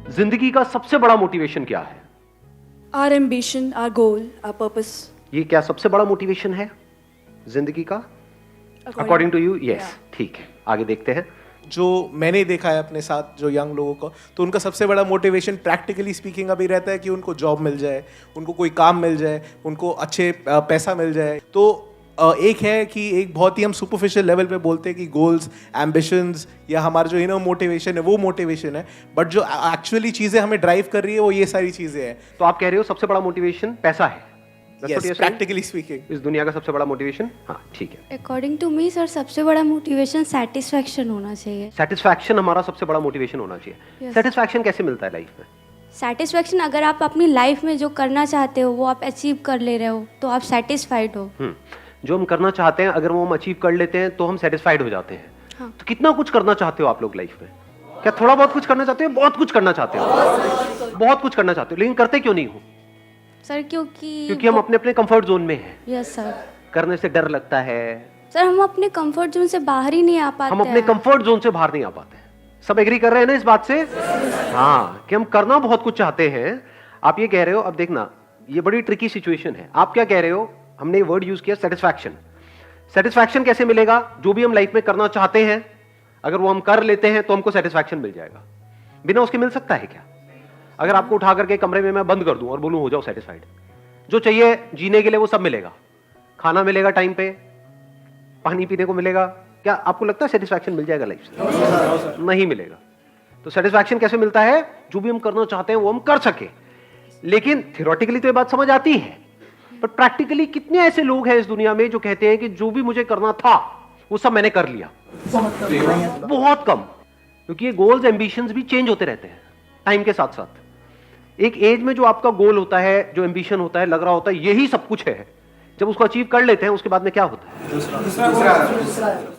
जिंदगी का सबसे बड़ा मोटिवेशन क्या है? Our ambition, our goal, our purpose. ये क्या सबसे बड़ा मोटिवेशन है जिंदगी का? According to you? यस, ठीक है, आगे देखते हैं। जो मैंने देखा है अपने साथ जो यंग लोगों को, तो उनका सबसे बड़ा मोटिवेशन प्रैक्टिकली स्पीकिंग अभी रहता है कि उनको जॉब मिल जाए, उनको कोई काम मिल जाए, उनको अच्छे पैसा मिल जाए। तो एक है कि एक बहुत ही हम सुपरफिशियल लेवल पे बोलते हैं कि गोल्स, एम्बिशंस या हमारा जो इनर मोटिवेशन है वो मोटिवेशन है, बट जो एक्चुअली चीज़ें हमें ड्राइव कर रही है वो ये सारी चीज़ें हैं। तो आप कह रहे हो सबसे बड़ा मोटिवेशन पैसा है? प्रैक्टिकली स्पीकिंग इस दुनिया का सबसे बड़ा मोटिवेशन? हाँ, ठीक है। अकॉर्डिंग टू मी सर, सबसे बड़ा मोटिवेशन सेटिस्फैक्शन होना चाहिए। सेटिस्फैक्शन हमारा सबसे बड़ा मोटिवेशन होना चाहिए। Yes. सेटिस्फैक्शन कैसे मिलता है लाइफ में? सेटिस्फैक्शन, अगर आप अपनी लाइफ में जो करना चाहते हो वो आप अचीव कर ले रहे हो तो आप सेटिस्फाइड हो। जो हम करना चाहते हैं अगर वो हम अचीव कर लेते हैं तो हम सेटिस्फाइड हो जाते हैं। हाँ। तो कितना कुछ करना चाहते हो आप लोग लाइफ में? क्या थोड़ा बहुत कुछ करना चाहते हो? बहुत कुछ करना चाहते हो? बहुत कुछ करना चाहते हो, लेकिन करते क्यों नहीं हो? सर क्योंकि हम अपने अपने कंफर्ट जोन में हैं। Yes sir. करने से डर लगता है। सर हम अपने कंफर्ट जोन से बाहर ही नहीं आ पाते। हम अपने कंफर्ट जोन से बाहर नहीं आ पाते। सब एग्री कर रहे हैं ना इस बात से? हाँ, कि हम करना बहुत कुछ चाहते हैं। आप ये कह रहे हो, अब देखना, ये बड़ी ट्रिकी सिचुएशन है। आप क्या कह रहे हो? हमने वर्ड यूज किया सेटिस्फैक्शन। सेटिस्फैक्शन कैसे मिलेगा? जो भी हम लाइफ में करना चाहते हैं अगर वो हम कर लेते हैं तो हमको सेटिस्फैक्शन मिल जाएगा। बिना उसके मिल सकता है क्या? अगर आपको उठा करके कमरे में मैं बंद कर दूं और बोलूं हो जाओ सेटिस्फाइड, जो चाहिए जीने के लिए वो सब मिलेगा, खाना मिलेगा टाइम पे, पानी पीने को मिलेगा, क्या आपको लगता है सेटिस्फैक्शन मिल जाएगा लाइफ से? नहीं मिलेगा। तो सेटिस्फैक्शन कैसे मिलता है? जो भी हम करना चाहते हैं वो हम कर सके। लेकिन थियोरेटिकली तो ये बात समझ आती है, पर प्रैक्टिकली कितने ऐसे लोग हैं इस दुनिया में जो कहते हैं कि जो भी मुझे करना था वो सब मैंने कर लिया? बहुत कम, क्योंकि ये गोल्स, एम्बिशंस भी चेंज होते रहते हैं टाइम के साथ साथ। एक एज में जो आपका गोल होता है, जो एम्बिशन होता है, लग रहा होता है यही सब कुछ है, जब उसको अचीव कर लेते हैं उसके बाद में क्या होता है?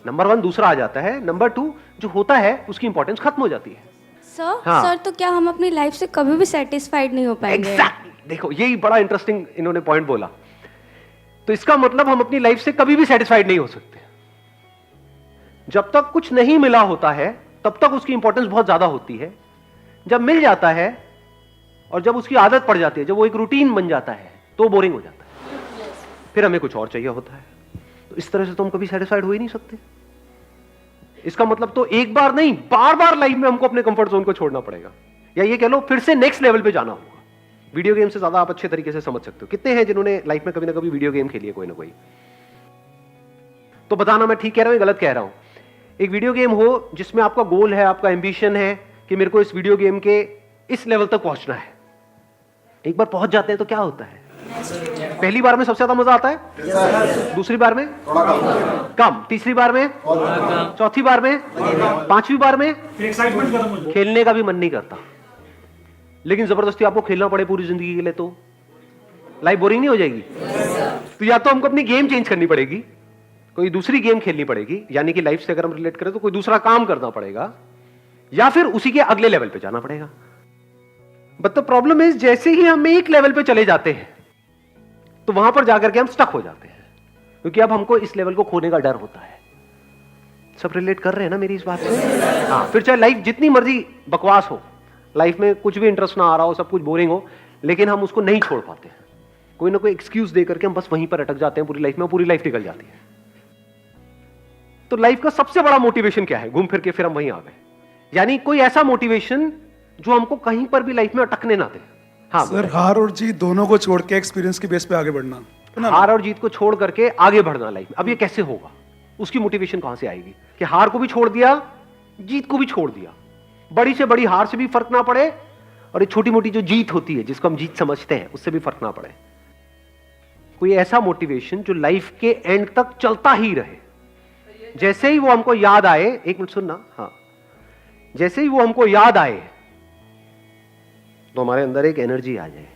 नंबर 1 दूसरा आ जाता है, नंबर 2 जो होता है उसकी इंपॉर्टेंस खत्म हो जाती है। सर हाँ। सर तो क्या हम अपनी लाइफ से कभी भी सेटिस्फाइड नहीं हो पाएंगे? Exactly. देखो यही बड़ा इंटरेस्टिंग इन्होंने पॉइंट बोला। तो इसका मतलब हम अपनी लाइफ से कभी भी सेटिस्फाइड नहीं हो सकते। जब तक कुछ नहीं मिला होता है तब तक उसकी इंपॉर्टेंस बहुत ज्यादा होती है। जब मिल जाता है और जब उसकी आदत पड़ जाती है, जब वो एक रूटीन बन जाता है तो बोरिंग हो जाता है, फिर हमें कुछ और चाहिए होता है। तो इस तरह से तो हम कभी सेटिस्फाइड हो ही नहीं सकते। इसका मतलब तो एक बार नहीं, बार बार लाइफ में हमको अपने कंफर्ट जोन को छोड़ना पड़ेगा, या ये कह लो फिर से नेक्स्ट लेवल पे जाना होगा। वीडियो गेम से ज्यादा आप अच्छे तरीके से समझ सकते हो। कितने हैं जिन्होंने लाइफ में कभी ना कभी वीडियो गेम खेली है, कोई ना कोई? तो बताना मैं ठीक कह रहा हूं या गलत कह रहा हूं। एक वीडियो गेम हो जिसमें आपका गोल है, आपका एम्बिशन है कि मेरे को इस वीडियो गेम के इस लेवल तक पहुंचना है। एक बार पहुंच जाते हैं तो क्या होता है? पहली बार में सबसे ज्यादा मजा आता है, दूसरी बार में कम, तीसरी बार में, चौथी बार में, पांचवी बार में खेलने का भी मन नहीं करता। लेकिन जबरदस्ती आपको खेलना पड़े पूरी जिंदगी के लिए तो लाइफ बोरिंग नहीं हो जाएगी? तो या तो हमको अपनी गेम चेंज करनी पड़ेगी, कोई दूसरी गेम खेलनी पड़ेगी, यानी कि लाइफ से अगर हम रिलेट करें तो कोई दूसरा काम करना पड़ेगा, या फिर उसी के अगले लेवल पे जाना पड़ेगा। बट द प्रॉब्लम इज, जैसे ही हम एक लेवल पे चले जाते हैं तो वहां पर जाकर के हम स्टक हो जाते हैं, क्योंकि अब हमको इस लेवल को खोने का डर होता है। सब रिलेट कर रहे हैं ना मेरी इस बात से? हाँ, फिर चाहे लाइफ जितनी मर्जी बकवास हो, लाइफ में कुछ भी इंटरेस्ट ना आ रहा हो, सब कुछ बोरिंग हो, लेकिन हम उसको नहीं छोड़ पाते हैं। कोई ना कोई एक्सक्यूज दे करके हम बस वहीं पर अटक जाते हैं पूरी लाइफ में, पूरी लाइफ निकल जाती है। तो लाइफ का सबसे बड़ा मोटिवेशन क्या है? घूम फिर के फिर हम वहीं आ गए, यानी कोई ऐसा मोटिवेशन जो हमको कहीं पर भी लाइफ में अटकने ना दे। हाँ सर, हार और जीत दोनों को छोड़ के एक्सपीरियंस के बेस पे आगे बढ़ना है ना? हार और जीत को छोड़ करके आगे बढ़ना लाइफ में। अब ये कैसे होगा? उसकी मोटिवेशन कहां से आएगी कि हार को भी छोड़ दिया, जीत को भी छोड़ दिया, बड़ी से बड़ी हार से भी फर्क ना पड़े, और एक छोटी मोटी जो जीत होती है जिसको हम जीत समझते हैं उससे भी फर्क ना पड़े। कोई ऐसा मोटिवेशन जो लाइफ के एंड तक चलता ही रहे। जैसे ही वो हमको याद आए, एक मिनट सुनना, हाँ, जैसे ही वो हमको याद आए तो हमारे अंदर एक एनर्जी आ जाए।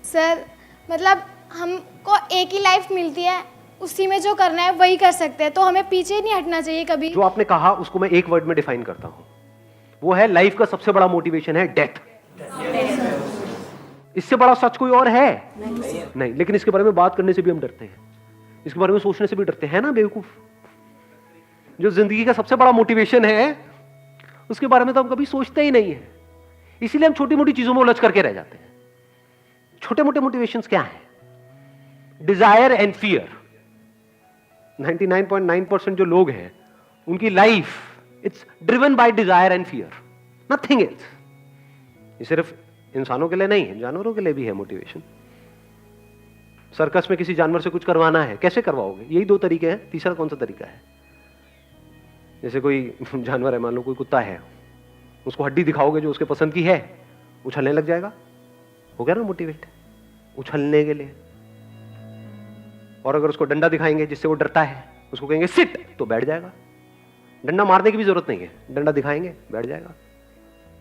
सर मतलब हमको एक ही लाइफ मिलती है, उसी में जो करना है वही कर सकते हैं, तो हमें पीछे नहीं हटना चाहिए कभी। जो आपने कहा उसको मैं एक वर्ड में डिफाइन करता हूं, वो है लाइफ का सबसे बड़ा मोटिवेशन है डेथ। इससे बड़ा सच कोई और है? नहीं। लेकिन इसके बारे में बात करने से भी हम डरते हैं, इसके बारे में सोचने से भी डरते हैं ना बेवकूफ। जो जिंदगी का सबसे बड़ा मोटिवेशन है उसके बारे में तो हम कभी सोचते ही नहीं है। इसीलिए हम छोटी मोटी चीजों में उलझ करके रह जाते हैं। छोटे मोटे मोटिवेशंस क्या हैं? Desire and fear. 99.9% जो लोग हैं उनकी life it's driven by desire and fear, nothing else. ये सिर्फ इंसानों के लिए नहीं है, जानवरों के लिए भी है मोटिवेशन। सर्कस में किसी जानवर से कुछ करवाना है, कैसे करवाओगे? यही दो तरीके हैं, तीसरा कौन सा तरीका है? जैसे कोई जानवर है, मान लो कोई कुत्ता है, उसको हड्डी दिखाओगे जो उसके पसंद की है, उछलने लग जाएगा, हो गया ना मोटिवेट, उछलने के लिए। और अगर उसको डंडा दिखाएंगे जिससे वो डरता है, उसको कहेंगे सिट, तो बैठ जाएगा। डंडा मारने की भी जरूरत नहीं है, डंडा दिखाएंगे बैठ जाएगा।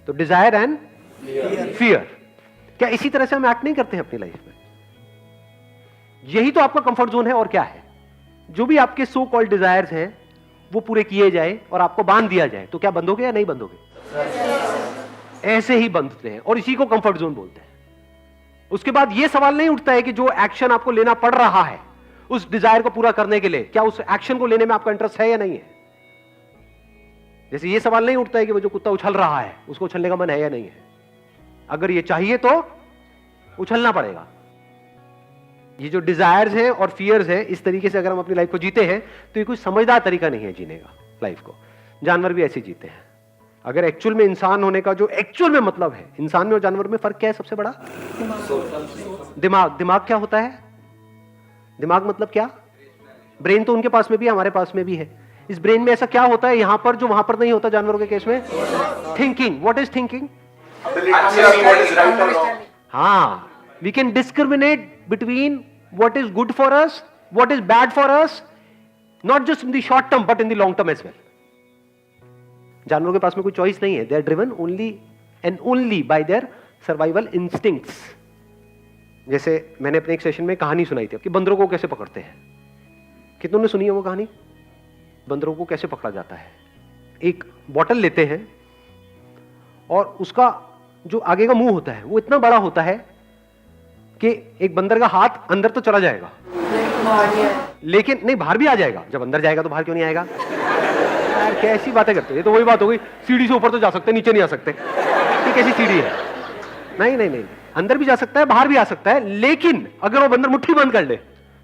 तो डिजायर एंड फियर, क्या इसी तरह से हम एक्ट नहीं करते हैं अपनी लाइफ में? यही तो आपका कंफर्ट जोन है। और क्या है? जो भी आपके सो कॉल्ड डिजायर्स हैं वो पूरे किए जाए और आपको बांध दिया जाए, तो क्या बंधोगे या नहीं बंधोगे? ऐसे ही बंधते हैं और इसी को कंफर्ट जोन बोलते हैं। उसके बाद यह सवाल नहीं उठता है कि जो एक्शन आपको लेना पड़ रहा है उस डिजायर को पूरा करने के लिए, क्या उस एक्शन को लेने में आपका इंटरेस्ट है या नहीं है? जैसे यह सवाल नहीं उठता है कि वो जो कुत्ता उछल रहा है उसको उछलने का मन है या नहीं है। अगर ये चाहिए तो उछलना पड़ेगा। ये जो डिजायर्स हैं और फियर्स हैं, इस तरीके से अगर हम अपनी लाइफ को जीते हैं तो ये कोई समझदार तरीका नहीं है जीने का लाइफ को। जानवर भी ऐसे जीते हैं। अगर एक्चुअल में इंसान होने का जो एक्चुअल में मतलब है, इंसान में और जानवर में फर्क क्या है सबसे बड़ा? दिमाग। दिमाग क्या होता है? दिमाग मतलब क्या? ब्रेन तो उनके पास में भी है, हमारे पास में भी है। इस ब्रेन में ऐसा क्या होता है यहां पर जो वहां पर नहीं होता जानवरों के केस में? थिंकिंग। What is thinking? हाँ, we can discriminate between what is good for us, what is bad for us, not just in the short term but in the long term as well. जानवरों के पास में कोई choice नहीं है। They are driven only and only by their survival instincts. जैसे मैंने अपने एक सेशन में कहानी सुनाई थी कि बंदरों को कैसे पकड़ते हैं। कितनों ने सुनी है वो कहानी? बंदरों को कैसे पकड़ा जाता है? एक बॉटल लेते हैं और उसका जो आगे का मुंह होता है वो इतना बड़ा होता है कि एक बंदर का हाथ अंदर तो चला जाएगा, लेकिन नहीं, बाहर भी आ जाएगा। जब अंदर जाएगा तो बाहर क्यों नहीं आएगा? यार कैसी बातें करते हो? ये तो वही बात हो गई, सीढ़ी से ऊपर तो जा सकते, नीचे नहीं आ सकते। ये कैसी सीढ़ी है? नहीं नहीं नहीं, अंदर भी जा सकता है, बाहर भी आ सकता है, लेकिन अगर वो बंदर मुट्ठी बंद कर ले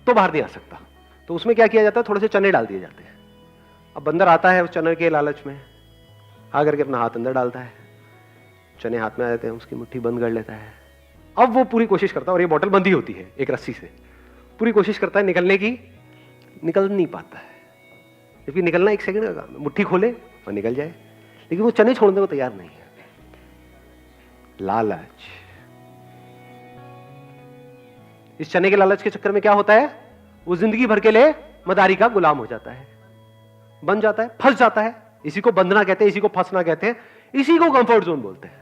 तो बाहर नहीं आ सकता। तो उसमें क्या किया जाता है? थोड़े से चने डाल दिए जाते हैं। अब बंदर आता है उस चने के लालच में, आकर के अपना हाथ अंदर डालता है, चने हाथ में आ जाते हैं, उसकी मुट्ठी बंद कर लेता है। अब वो पूरी कोशिश करता है, और ये बोतल बंधी होती है एक रस्सी से, पूरी कोशिश करता है निकलने की, निकल नहीं पाता है। जबकि निकलना एक सेकंड का काम है, मुट्ठी खोले और निकल जाए, लेकिन वो चने छोड़ने को तैयार नहीं है। लालच। इस चने के लालच के चक्कर में क्या होता है? वो जिंदगी भर के लिए मदारी का गुलाम हो जाता है, बन जाता है, फंस जाता है। इसी को बंधना कहते हैं, इसी को फंसना कहते हैं, इसी को कंफर्ट जोन बोलते हैं।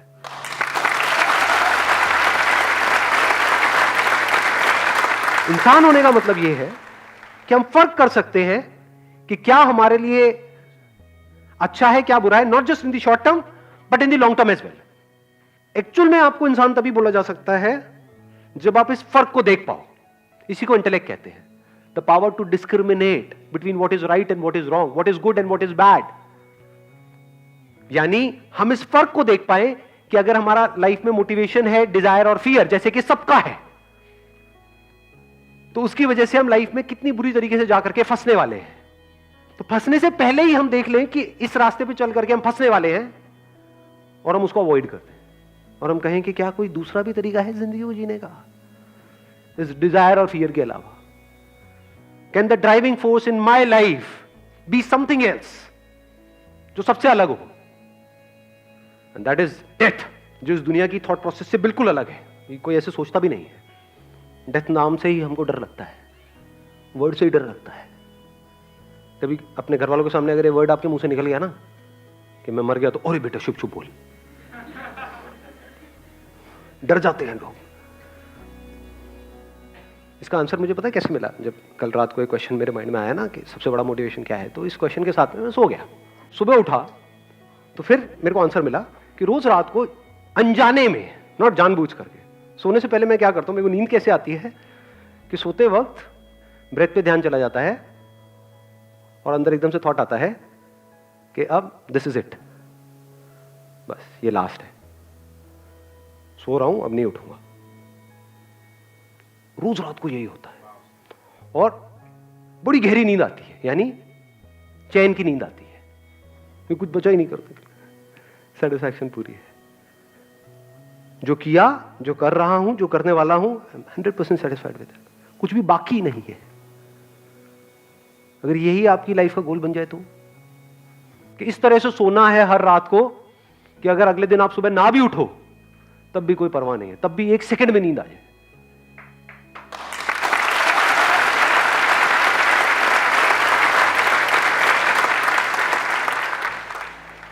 इंसान होने का मतलब यह है कि हम फर्क कर सकते हैं कि क्या हमारे लिए अच्छा है, क्या बुरा है, not just in the short term but in the long term as well. Actual में आपको इंसान तभी बोला जा सकता है जब आप इस फर्क को देख पाओ। इसी को इंटेलेक्ट कहते हैं, the power to discriminate between what is right and what is wrong, what is good and what is bad. यानी हम इस फर्क को देख पाए कि अगर हमारा लाइफ में मोटिवेशन है डिजायर और फियर, जैसे कि सबका है, तो उसकी वजह से हम लाइफ में कितनी बुरी तरीके से जाकर के फंसने वाले हैं। तो फंसने से पहले ही हम देख लें कि इस रास्ते पे चल करके हम फंसने वाले हैं और हम उसको अवॉइड करते हैं और हम कहें कि क्या कोई दूसरा भी तरीका है जिंदगी को जीने का इस डिजायर और फियर के अलावा? Can the driving force in my life be something else, जो सबसे अलग हो? एंड दैट इज डेथ, जो इस दुनिया की थॉट प्रोसेस से बिल्कुल अलग है। कोई ऐसे सोचता भी नहीं है। डेथ नाम से ही हमको डर लगता है, वर्ड से ही डर लगता है। कभी अपने घर वालों के सामने अगर ये वर्ड आपके मुंह से निकल गया ना कि मैं मर गया, तो अरे बेटा शुभ शुभ बोल, डर जाते हैं लोग। इसका आंसर मुझे पता है कैसे मिला? जब कल रात को एक क्वेश्चन मेरे माइंड में आया ना कि सबसे बड़ा मोटिवेशन क्या है, तो इस क्वेश्चन के साथ में मैं सो गया। सुबह उठा तो फिर मेरे को आंसर मिला कि रोज रात को अनजाने में, नॉट जानबूझ करके, सोने से पहले मैं क्या करता हूं, मेरे को नींद कैसे आती है कि सोते वक्त ब्रेथ पे ध्यान चला जाता है और अंदर एकदम से थॉट आता है कि अब दिस इज इट, बस ये लास्ट है। सो रहा हूं, अब नहीं उठूंगा। रोज रात को यही होता है और बड़ी गहरी नींद आती है, यानी चैन की नींद आती है, ये कुछ बचा ही नहीं करते, सेटिस्फैक्शन पूरी है। जो किया, जो कर रहा हूं, जो करने वाला हूं, 100% सेटिस्फाइड विद इट, कुछ भी बाकी नहीं है। अगर यही आपकी लाइफ का गोल बन जाए तो, कि इस तरह से सोना है हर रात को कि अगर अगले दिन आप सुबह ना भी उठो तब भी कोई परवाह नहीं है, तब भी 1 सेकंड में नींद आ जाए।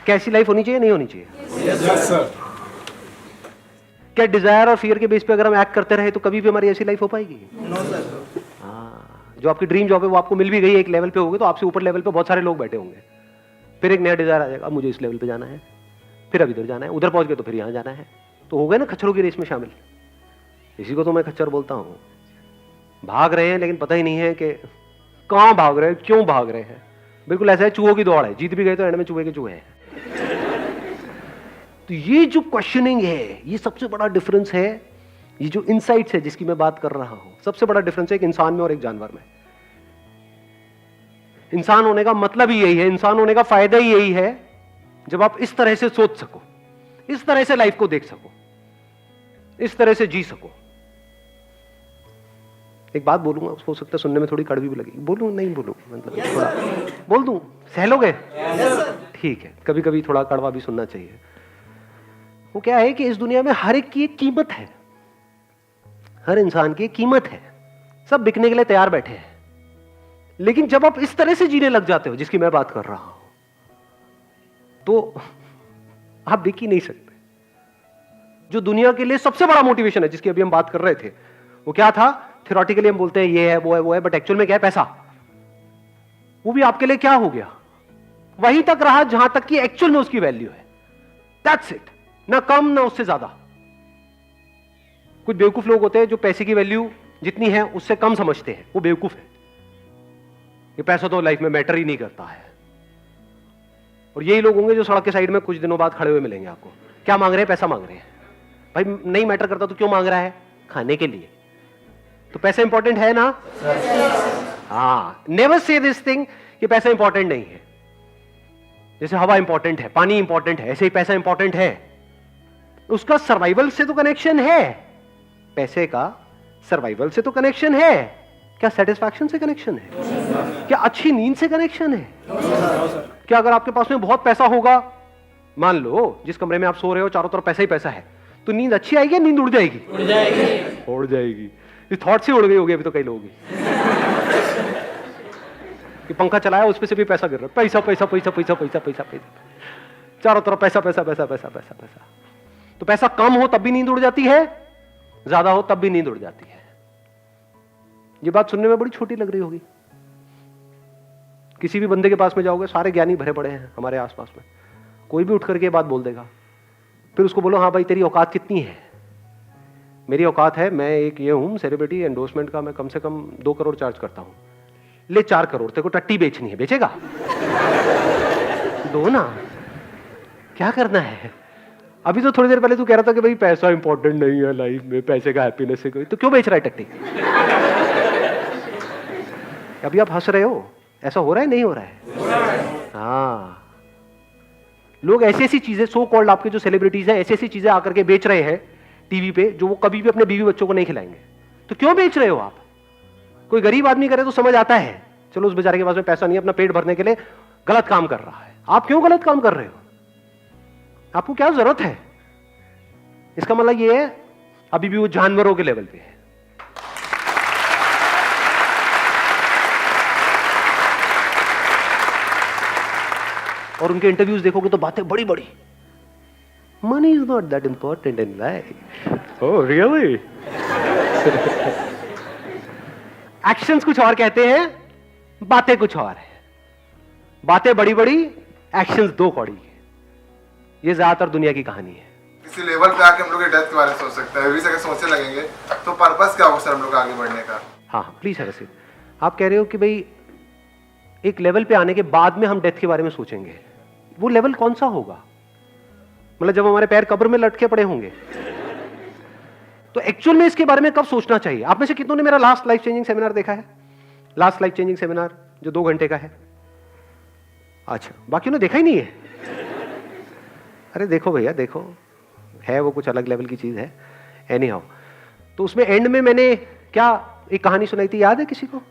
कैसी लाइफ होनी चाहिए, नहीं होनी चाहिए? Yes sir. क्या डिजायर और फियर के बेस पे अगर हम एक्ट करते रहे तो कभी भी हमारी ऐसी लाइफ हो पाएगी? No sir. हाँ, जो आपकी ड्रीम जॉब है वो आपको मिल भी गई, एक लेवल पे होगी, तो आपसे ऊपर लेवल पे बहुत सारे लोग बैठे होंगे। फिर एक नया डिजायर आ जाएगा, मुझे इस लेवल पे जाना है, फिर अब इधर जाना है, उधर पहुंच गए तो फिर यहां जाना है, तो हो गए ना खच्चरों की रेस में शामिल। इसी को तो मैं खच्चर बोलता हूं। भाग रहे हैं लेकिन पता ही नहीं है कि कहां भाग रहे हैं, क्यों भाग रहे हैं। बिल्कुल ऐसा है, चूहों की दौड़ है, जीत भी गए तो एंड में चूहे के चूहे हैं। तो ये जो क्वेश्चनिंग है, ये सबसे बड़ा डिफरेंस है। ये जो इनसाइट्स है जिसकी मैं बात कर रहा हूं, सबसे बड़ा डिफरेंस है एक इंसान में और एक जानवर में। इंसान होने का मतलब ही यही है, इंसान होने का फायदा ही यही है, जब आप इस तरह से सोच सको, इस तरह से लाइफ को देख सको, इस तरह से जी सको। एक बात बोलूंगा, हो सकता है सुनने में थोड़ी कड़वी भी लगी, बोलूं नहीं बोलूं, मतलब थोड़ा बोल दूं, सह लोगे? ठीक है, कभी कभी थोड़ा कड़वा भी सुनना चाहिए। वो क्या है कि इस दुनिया में हर एक की एक कीमत है, हर इंसान की एक कीमत है, सब बिकने के लिए तैयार बैठे हैं। लेकिन जब आप इस तरह से जीने लग जाते हो जिसकी मैं बात कर रहा हूं, तो आप बिक ही नहीं सकते। जो दुनिया के लिए सबसे बड़ा मोटिवेशन है, जिसकी अभी हम बात कर रहे थे, वो क्या था? थ्योरेटिकली हम बोलते हैं ये है, वो है, बट एक्चुअल में क्या है? पैसा। वो भी आपके लिए क्या हो गया? वहीं तक रहा जहां तक कि एक्चुअल में उसकी वैल्यू है। दैट्स इट, ना कम ना उससे ज्यादा। कुछ बेवकूफ लोग होते हैं जो पैसे की वैल्यू जितनी है उससे कम समझते हैं, वो बेवकूफ है। ये पैसा तो लाइफ में मैटर ही नहीं करता है। और यही लोग होंगे जो सड़क के साइड में कुछ दिनों बाद खड़े हुए मिलेंगे आपको। क्या मांग रहे हैं? पैसा मांग रहे हैं। भाई नहीं मैटर करता तो क्यों मांग रहा है? खाने के लिए। तो पैसा इंपॉर्टेंट है ना? हाँ, नेवर से दिस थिंग कि पैसा इंपॉर्टेंट नहीं है। जैसे हवा इंपॉर्टेंट है, पानी इंपॉर्टेंट है, ऐसे ही पैसा इंपॉर्टेंट है। उसका सर्वाइवल से तो कनेक्शन है, पैसे का सर्वाइवल से तो कनेक्शन है। क्या सेटिस्फैक्शन से कनेक्शन है? क्या अच्छी नींद से कनेक्शन है? क्या अगर आपके पास में बहुत पैसा होगा, मान लो जिस कमरे में आप सो रहे हो चारों तरफ पैसा ही पैसा है, तो नींद अच्छी आएगी या नींद उड़ जाएगी? उड़ जाएगी। उड़ जाएगी। इस थॉट से उड़ गई होगी अभी तो कई लोगों की कि पंखा चलाया उस पे से भी पैसा गिर रहा है, पैसा पैसा पैसा पैसा पैसा पैसा पैसा, चारों तरफ पैसा पैसा पैसा पैसा पैसा पैसा। तो पैसा कम हो तब भी नींद उड़ जाती है, ज्यादा हो तब भी नींद उड़ जाती है। ये बात सुनने में बड़ी छोटी लग रही होगी। किसी भी बंदे के पास में जाओगे, सारे ज्ञानी भरे पड़े हैं हमारे आसपास में, कोई भी उठ करके बात बोल देगा। फिर उसको बोलो, हाँ भाई तेरी औकात कितनी है? मेरी औकात है, मैं एक ये हूं सेलिब्रिटी, एंडोर्समेंट का मैं कम से कम 2 करोड़ चार्ज करता हूं। ले 4 करोड़, तेरे को टट्टी बेचनी है, बेचेगा? दो ना, क्या करना है? अभी तो थोड़ी देर पहले तू कह रहा था कि भाई पैसा इंपॉर्टेंट नहीं है लाइफ में, पैसे का हैप्पीनेस से कोई, तो क्यों बेच रहा है टट्टी? अभी आप हंस रहे हो, ऐसा हो रहा है नहीं हो रहा है? हाँ, लोग ऐसी ऐसी चीजें, सो कॉल्ड आपके जो सेलिब्रिटीज हैं, ऐसी ऐसी चीजें आकर के बेच रहे हैं टीवी पे, जो वो कभी भी अपने बीवी बच्चों को नहीं खिलाएंगे। तो क्यों बेच रहे हो आप? कोई गरीब आदमी करे तो समझ आता है, चलो उस बेचारे के पास में पैसा नहीं है, अपना पेट भरने के लिए गलत काम कर रहा है। आप क्यों गलत काम कर रहे हो? आपको क्या जरूरत है? इसका मतलब ये है अभी भी वो जानवरों के लेवल पे है। और उनके इंटरव्यूज देखोगे तो बातें बड़ी बड़ी, money is not that important in life. Oh really? Actions कुछ और कहते हैं, बातें कुछ और है। बातें बड़ी बड़ी, एक्शंस 2 कौड़ी। ये ज्यादातर दुनिया की कहानी है। किसी लेवल पे आके हम लोग डेथ के बारे में सोच सकते हैं, अगर सोचने लगेंगे तो पर्पस क्या होगा सर हम लोग आगे बढ़ने का? हाँ प्लीज है वैसे, आप कह रहे हो कि भाई एक लेवल पे आने के बाद में हम डेथ के बारे में सोचेंगे। वो लेवल कौन सा होगा? मतलब जब हमारे पैर कब्र में लटके पड़े होंगे तो एक्चुअल में इसके बारे में कब सोचना चाहिए? आप में से कितनों ने मेरा लास्ट लाइफ चेंजिंग सेमिनार देखा है? लास्ट लाइफ चेंजिंग सेमिनार जो 2 घंटे का है। अच्छा, बाकियों ने देखा ही नहीं है? अरे देखो भैया, देखो, है वो कुछ अलग लेवल की चीज है। एनी हाउ, तो उसमें एंड में मैंने क्या एक कहानी सुनाई थी, याद है किसी को?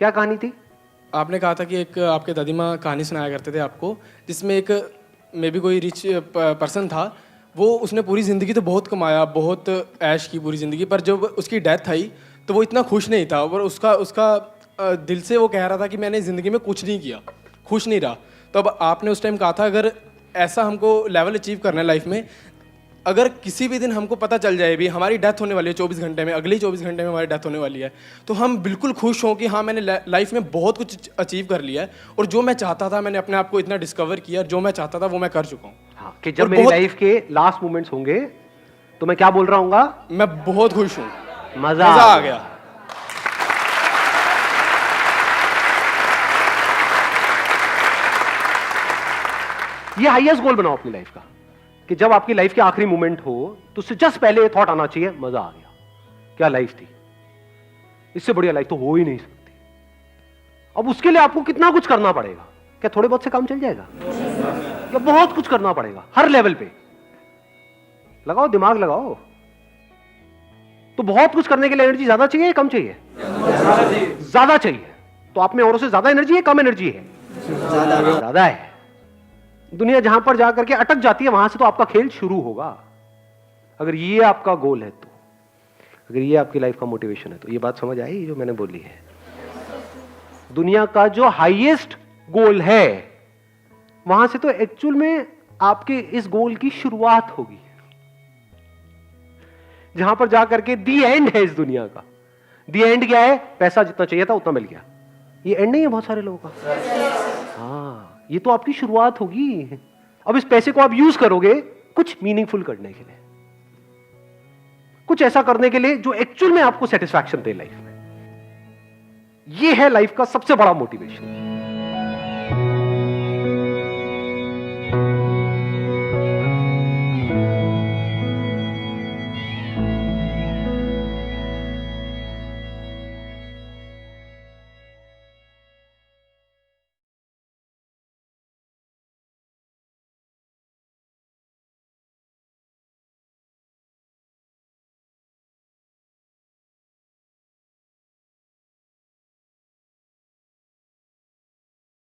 क्या कहानी थी? आपने कहा था कि एक आपके दादी माँ कहानी सुनाया करते थे आपको, जिसमें एक मे बी कोई रिच पर्सन था, वो उसने पूरी ज़िंदगी तो बहुत कमाया, बहुत ऐश की पूरी ज़िंदगी, पर जब उसकी डेथ आई तो वो इतना खुश नहीं था, और उसका दिल से वो कह रहा था कि मैंने ज़िंदगी में कुछ नहीं किया, खुश नहीं रहा। तो अब आपने उस टाइम कहा था अगर ऐसा हमको लेवल अचीव करना है लाइफ में, अगर किसी भी दिन हमको पता चल जाए भी हमारी डेथ होने वाली है 24 घंटे में, अगले 24 घंटे में हमारी डेथ होने वाली है, तो हम बिल्कुल खुश हों कि हाँ मैंने लाइफ में बहुत कुछ अचीव कर लिया है, और जो मैं चाहता था मैंने अपने आप को इतना डिस्कवर किया, जो मैं चाहता था वो मैं कर चुका हूँ। हाँ, कि जब मेरी लाइफ के लास्ट मोमेंट्स होंगे तो मैं क्या बोल रहा हूँगा? मैं बहुत खुश हूँ, मजा आ गया। ये हाईएस्ट गोल बनाओ अपनी लाइफ का, कि जब आपकी लाइफ के आखिरी मोमेंट हो तो उससे जस्ट पहले ये थॉट आना चाहिए, मजा आ गया, क्या लाइफ थी, इससे बढ़िया लाइफ तो हो ही नहीं सकती। अब उसके लिए आपको कितना कुछ करना पड़ेगा? क्या थोड़े बहुत से काम चल जाएगा? या बहुत कुछ करना पड़ेगा हर लेवल पे? लगाओ दिमाग, लगाओ। तो बहुत कुछ करने के लिए एनर्जी ज्यादा चाहिए या कम चाहिए? ज्यादा चाहिए। तो आप में औरों से ज्यादा एनर्जी है, कम एनर्जी है? ज्यादा है। दुनिया जहां पर जाकर के अटक जाती है, वहां से तो आपका खेल शुरू होगा। अगर ये आपका गोल है, तो अगर ये आपकी लाइफ का मोटिवेशन है, तो ये बात समझ आई जो मैंने बोली है। दुनिया का जो हाईएस्ट गोल है, वहां से तो एक्चुअल में आपके इस गोल की शुरुआत होगी, जहां पर जाकर के दी एंड है इस दुनिया का। दी एंड क्या है? पैसा जितना चाहिए था उतना मिल गया। ये एंड नहीं है बहुत सारे लोगों का। हाँ, ये तो आपकी शुरुआत होगी। अब इस पैसे को आप यूज करोगे कुछ मीनिंगफुल करने के लिए, कुछ ऐसा करने के लिए जो एक्चुअल में आपको सेटिस्फैक्शन दे लाइफ में। ये है लाइफ का सबसे बड़ा मोटिवेशन।